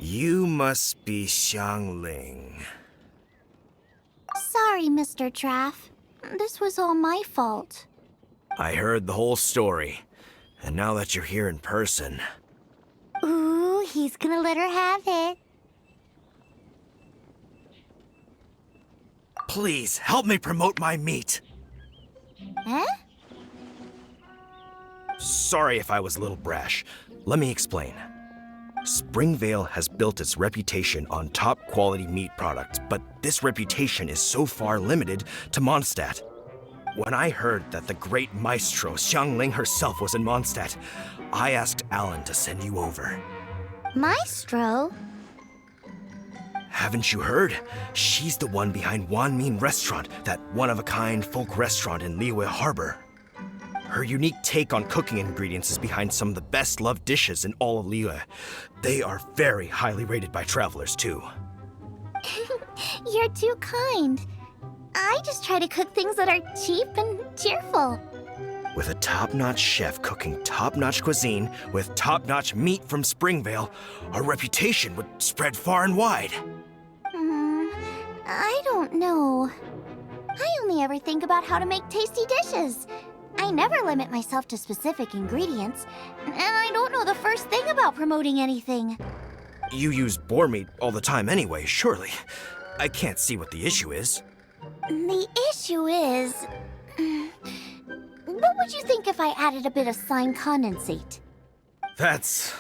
You must be Xiangling. Sorry, Mr. Traff. This was all my fault. I heard the whole story, and now that you're here in person... Ooh, he's gonna let her have it. Please, help me promote my meat! Eh? Sorry if I was a little brash. Let me explain. Springvale has built its reputation on top-quality meat products, but this reputation is so far limited to Mondstadt. When I heard that the great maestro Xiangling herself was in Mondstadt, I asked Alan to send you over. Maestro? Haven't you heard? She's the one behind Wanmin Restaurant, that one-of-a-kind folk restaurant in Liyue Harbor. Her unique take on cooking ingredients is behind some of the best-loved dishes in all of Liyue. They are very highly rated by travelers, too. You're too kind. I just try to cook things that are cheap and cheerful. With a top-notch chef cooking top-notch cuisine with top-notch meat from Springvale, our reputation would spread far and wide. I don't know. I only ever think about how to make tasty dishes. I never limit myself to specific ingredients, and I don't know the first thing about promoting anything. You use boar meat all the time anyway, surely. I can't see what the issue is. The issue is... What would you think if I added a bit of slime condensate? That's...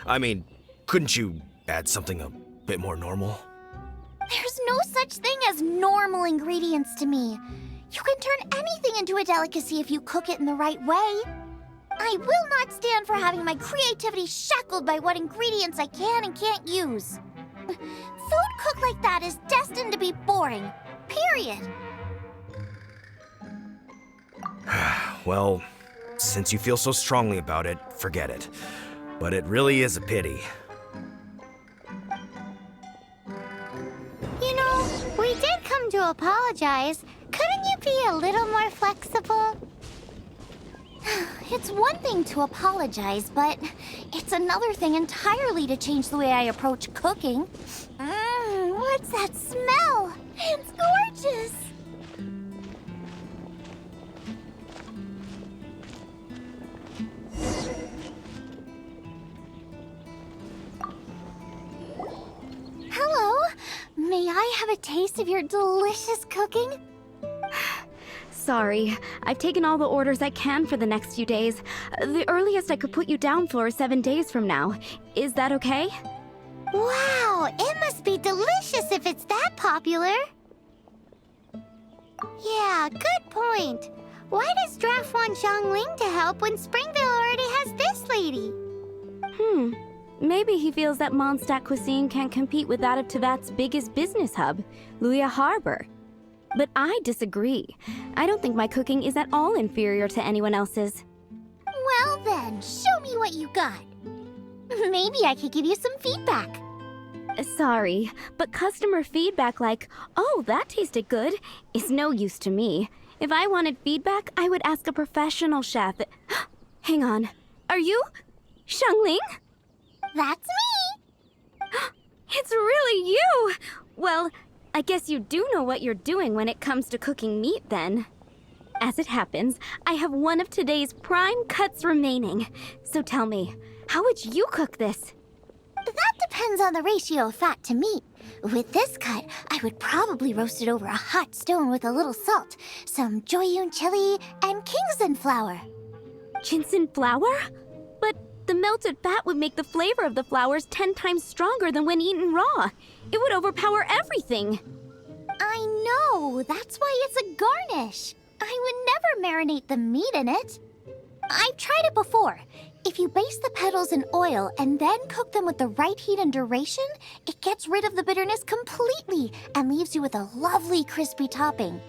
I mean, couldn't you add something a bit more normal? There's no such thing as normal ingredients to me. You can turn anything into a delicacy if you cook it in the right way. I will not stand for having my creativity shackled by what ingredients I can and can't use. Food cooked like that is destined to be boring. Period. Well, since you feel so strongly about it, forget it. But it really is a pity. You know, we did come to apologize. Couldn't you be a little more flexible? It's one thing to apologize, but it's another thing entirely to change the way I approach cooking. What's that smell? It's gorgeous! Hello, may I have a taste of your delicious cooking? Sorry, I've taken all the orders I can for the next few days. The earliest I could put you down for is 7 days from now. Is that okay? Wow, it must be delicious if it's that popular. Yeah, good point. Why does Draft want Xiangling to help when Springvale already has this lady? Maybe he feels that Mondstadt cuisine can't compete with that of Teyvat's biggest business hub, Liyue Harbor. But I disagree. I don't think my cooking is at all inferior to anyone else's. Well then, show me what you got. Maybe I could give you some feedback. Sorry, but customer feedback like, "Oh, that tasted good," is no use to me. If I wanted feedback, I would ask a professional chef. Hang on. Are you Xiangling? That's me! It's really you! Well, I guess you do know what you're doing when it comes to cooking meat, then. As it happens, I have one of today's prime cuts remaining. So tell me, how would you cook this? That depends on the ratio of fat to meat. With this cut, I would probably roast it over a hot stone with a little salt, some Joyun chili, and Kingston flour. Ginseng flour? But the melted fat would make the flavor of the flours 10 times stronger than when eaten raw. It would overpower everything. I know, that's why it's a garnish. I would never marinate the meat in it. I've tried it before. If you baste the petals in oil and then cook them with the right heat and duration, it gets rid of the bitterness completely and leaves you with a lovely crispy topping.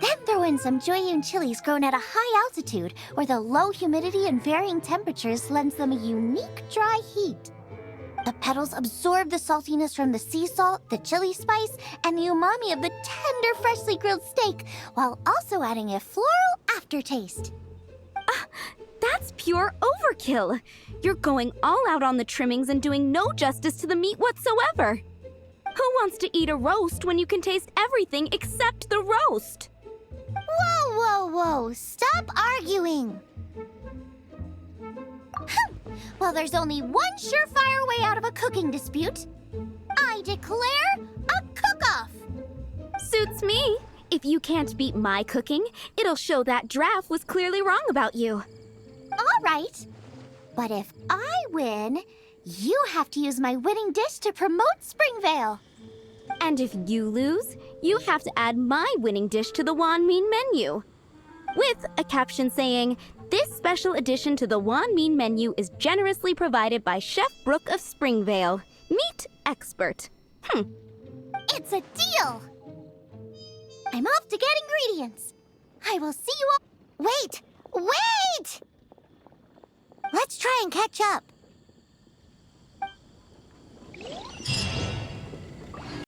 Then throw in some Jueyun chilies grown at a high altitude where the low humidity and varying temperatures lends them a unique dry heat. The petals absorb the saltiness from the sea salt, the chili spice, and the umami of the tender, freshly grilled steak, while also adding a floral aftertaste. That's pure overkill. You're going all out on the trimmings and doing no justice to the meat whatsoever. Who wants to eat a roast when you can taste everything except the roast? Whoa, whoa, whoa! Stop arguing! Well, there's only one surefire way out of a cooking dispute. I declare a cook-off! Suits me. If you can't beat my cooking, it'll show that Draft was clearly wrong about you. All right. But if I win, you have to use my winning dish to promote Springvale. And if you lose, you have to add my winning dish to the Wanmin menu. With a caption saying, "This special addition to the Wanmin menu is generously provided by Chef Brooke of Springvale, meat expert." It's a deal! I'm off to get ingredients. I will see you all. Wait! Wait! Let's try and catch up.